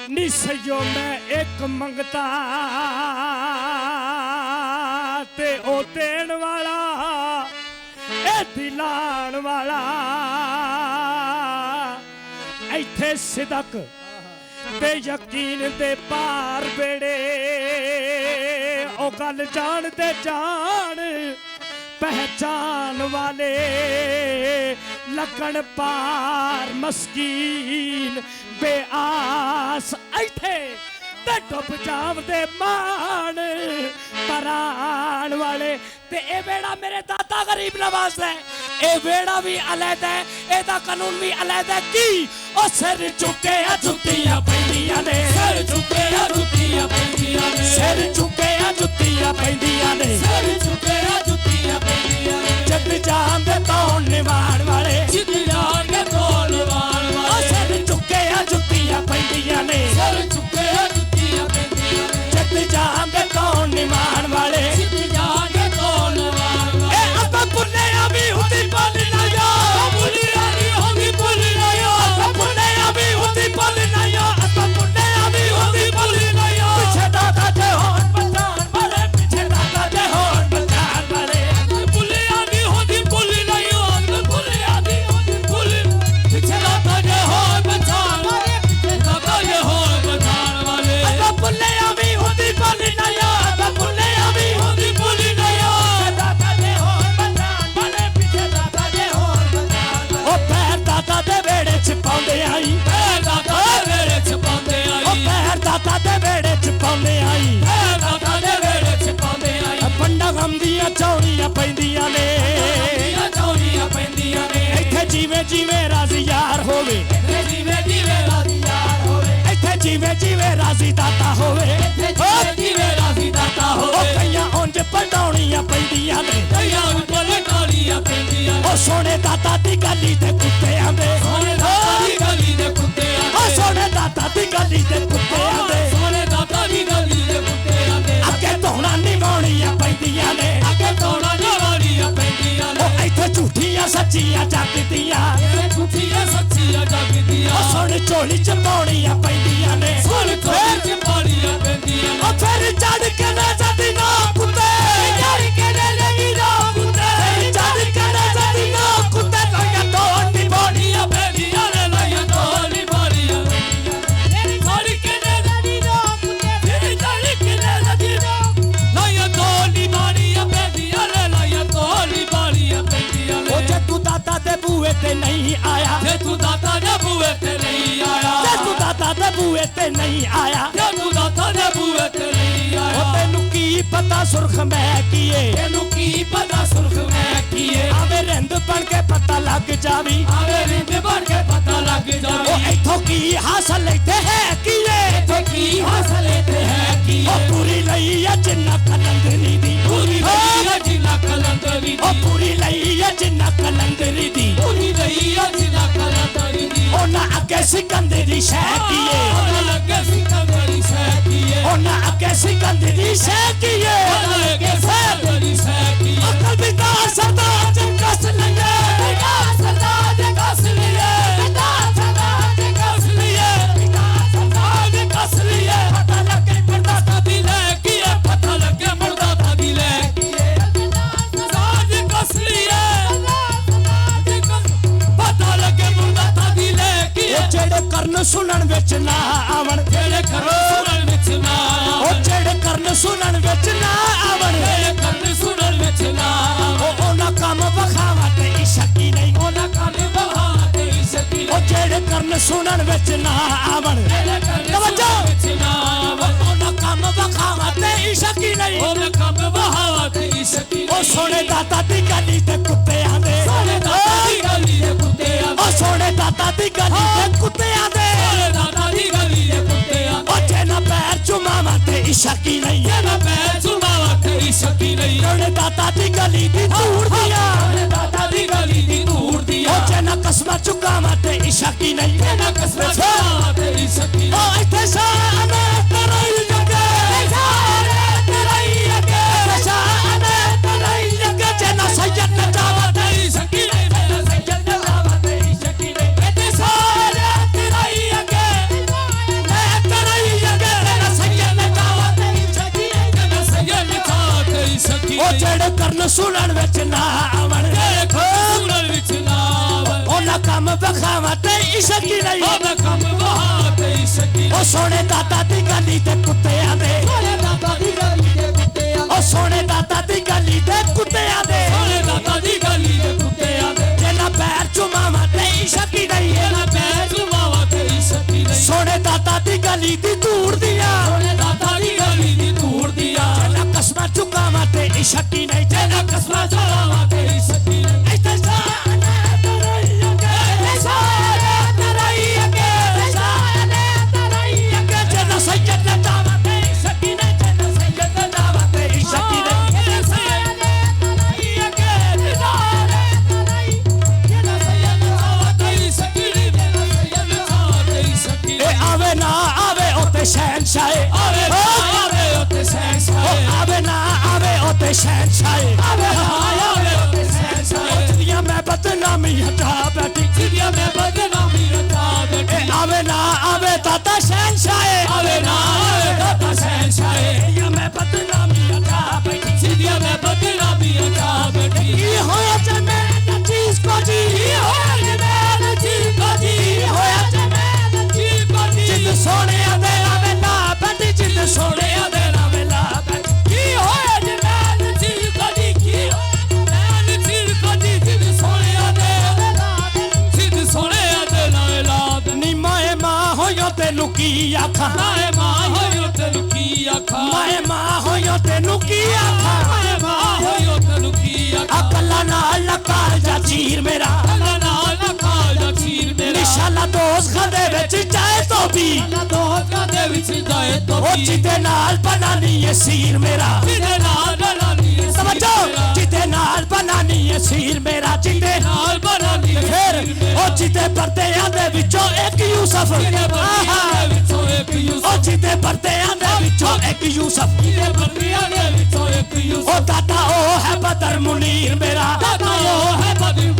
निसयो मैं एक मंगता ते ओ देण वाला ए दिलाण वाला इत्थे सिदक ते यकीन दे पार बेड़े ओ गल जान दे जान पहचान वाले लगन पार मस्कीन बेआस इत्थे ते डुब जावदे मान पराण वाले ते ए वेड़ा मेरे दादा गरीब नवाज है ए वेड़ा भी अलहदा है एदा कानून भी अलहदा की ओ सिर चुके आ जुत्तियां पैंदियां ने सिर चुके आ जुत्तियां पैंदियां ने सिर चुके आ जुत्तियां पैंदियां ने सिर चुके आ जुत्तियां पैंदियां ने जग जान दे तौण निवाण वाले जिद जान के तौण निवाण वाले ओ सिर चुके आ जुत्तियां पैंदियां ने सिर चुके आ जुत्तियां पैंदियां ने जग जान दे तौण निवाण वाले जिद जान के तौण निवाण वाले ए अब पुन्ने आवी हुदी बोल ना यो पुन्ने आवी हुदी बोल ना यो अब पुन्ने आवी हुदी बोल ना यो अब पुन्ने आवी हुदी बोल ना यो पीछे दादा दे होन बचान वाले पीछे दादा दे होन बचान वाले पुन्ने आवी हुदी बोल ना यो अब पुन्ने आवी हुदी बोल पीछे दादा दे होन बचान वाले पीछे दादा दे होन बचान वाले अब पुन्ने आवी हुदी बोल ना यो अब पुन्ने आवी हुदी बोल ना यो दादा दे होन बचान वाले पीछे दादा दे होन बचान ओ पैर दादा दे वेड़े च पाउंदे आई पैर दादा दे वेड़े च पाउंदे आई ओ पैर दादा दे वेड़े च पाउंदे आई पैर दादा दे वेड़े च पाउंदे आई पंडा गम दियां चौड़ियां पैंदियां ने चौड़ियां पैंदियां ने इत्थे जीवे जीवे राजी यार होवे इत्थे जीवे जीवे राजी यार होवे इत्थे जीवे जीवे राजी दाता होवे इत्थे जीवे जीवे राजी दाता होवे ओ कईयां उंज पटाउणियां पैंदियां ने कईयां उंज पटाउणियां पैंदियां ओ सोने दाता दी गली दे कुत्ते आंदे सोने दाता दी गली दे कुत्ते आंदे ओ सोने दाता दी गली दे कुत्ते आंदे सोने दाता दी गली दे कुत्ते आंदे अगे धौणा निभाउणियां पैंदियां ने अगे धौणा निभाउणियां पैंदियां ने ओ इत्थे झूठियां सच्चियां जगदियां झूठियां सच्चियां जगदियां ओ सोने चोली च पाउणियां पैंदियां ने सोने चोली च पाउणियां पैंदियां ओ फिर चढ़ के ना जदी ना कुत्ते चढ़ के ना लगी ना कुत्ते चढ़ के ना जदी ना कुत्ते लाया तोड़ निभाउणियां पैंदियां ने लाया तोड़ निभाउणियां मेरी चढ़ के ना जदी ना कुत्ते फिर चढ़ के ना जदी ना लाया तोड़ निभाउणियां पैंदियां ने लाया तोड़ निभाउणियां पैंदियां ओ जे तू दाता दे बूए ते नहीं आया जे तू दाता दे बूए ते नहीं आया जे तू दाता दे बूए ते नहीं आया जे तू दाता दे बूए ते नहीं आया ओ तेनू की पता सुर्ख मैं कीए तेनू की पता सुर्ख मैं कीए आवे रिंद बन के पता लग जावी आवे रिंद बन के पता लग जावी ओ इथों की हासिल लेते है कीए इथों की हासिल लेते है कीए ओ पूरी लई है जिन्ना कलंदरी दी पूरी लई है जिन्ना कलंदरी दी ओ पूरी लई है जिन्ना कलंदरी दी पूरी लई है जिन्ना कलंदरी दी ओ ना अगे सिकंदरी शह कीए ओ ना अगे सिकंदरी शह कीए ओ ना अगे सिकंदरी शह कीए ओ ना अगे सिकंदरी शह कीए अकल बिदार सरदार जब कस लिए बिदार सरदार जब कस लिए बिदार सरदार जब कस लिए बिदार सरदार जब कस लिए पता लगे पर्दा था दिले कीए पता लगे पर्दा था दिले कीए सरदार जब कस लिए पता लगे पर्दा था दिले कीए जेड़े करन सुनन विच ना आवन जेड़े करन सुनन विच ना ओ जेड़े करन सुनन विच ना आवन जेड़े करन सुनन विच ना ओ ना काम बखावा ते इशकी नहीं ओ ना काम बखावा ते इशकी ओ जेड़े करन सुनन विच ना आवन जेड़े करन सुनन विच ना आवन ओ ना काम बखावा ते इशकी नहीं ओ ना काम बखावा ते इशकी ओ सोने दाता दी गली ते कुत्ते आंदे सोने दाता दी गली ते कुत्ते आंदे ओ सोने दाता दी गली ते कुत्ते आंदे सोने दाता दी गली ते कुत्ते आंदे ओ जे ना दादा दी गली दी दूर दिया दादा दी गली दी दूर दिया ओ जना कसमा चुका माते इशा की नहीं जना कसमा चुका तेरी सकी ओ इथे शाने तरई लगे सारे तेरी अगे शाने तरई लगे जना सैयद नजावा तेरी सकी नहीं मेरा सैयद नजावा तेरी सकी नहीं ते सारे तेरी अगे मैं तरई लगे जना सैयद नजावा तेरी सकी तेरा सैयद नजावा तेरी सकी ओ जेड़े करन सुनन विच ना आवण देखो सुनन विच ना ओ ना काम बखावा ते इशा की नहीं ओ ना कम वहा तेरी सकी ओ सोने दादा दी गली ते कुत्तियां दे सोने दादा दी गली दे कुत्ते ओ सोने दादा दी गली ते कुत्तियां दे सोने दादा दी गली दे कुत्ते आदे जना पैर चुमावा ते इशा की नहीं तेरा पैर चुमावा तेरी सकी नहीं सोने दादा दी गली दी दूर दिया सोने दादा दी गली दी दूर दिया जना कसमा चुकावा ते इशा की नहीं जना कसमा चलावा तेरी सकी नहीं इथे शाने तरई लगे सारे तेरी अगे शाने तरई लगे जना सैयद नजावा तेरी सकी नहीं जना सैयद नजावा तेरी सकी नहीं तेरे सैयद तेरी अगे सारे तेरी तेरा सैयद नजावा तेरी सकी नहीं तेरा सैयद नजावा तेरी सकी ए आवे ना आवे ओते शहनशाह आवे आवे ओते सहसाए आवे ना आवे ओते शहनशाह आवे आवे ओते सहसाए दिया मैं बदनामी हटा बैठी जिदिया में बदनामी रचा बैठी आवे ना आवे दादा शहनशाह आवे ना आवे दादा सहसाए दिया मैं बदनामी हटा बैठी जिदिया में बदनामी रचा बैठी की होया जे मैं चीज को जी होया जे मैं चीज को जी होया जे मैं चीज को जी जिद सोने आवे आवे ना बैठी जिद सोने आवे आवे ना बैठी की होया जे मैं चीज को जी की मैं चीज को जी जिद सोने आदे जिद सोने आदे लाए लाद नी माए मां होयो तेनू की आखा नाए मां होयो तेनु की आखा माए मां होयो तेनू की आखा नाए मां होयो तेनु की आखा अकला नाल लकाल जा चीर मेरा अल्लाह नाल ना खाजा चीर मेरा निशाला दोस्त खदे विच जाए तो भी अल्लाह दोस्त का दे विच जाए तो ओ जिदे नाल बनानी है सीर मेरा जिदे नाल बनानी है समझो जिदे नाल बनानी है सीर मेरा जिदे नाल बनानी है फिर ओ जिदे परदेयां दे विचों एक यूसुफ जिदे बंदियां दे विचों एक ओ यूसुफ जिदे परदेयां दे विचों एक यूसुफ जिदे बंदियां दे विचों एक ओ यूसुफ दादा ओ है बदर मुनीर मेरा दादा वो है बदर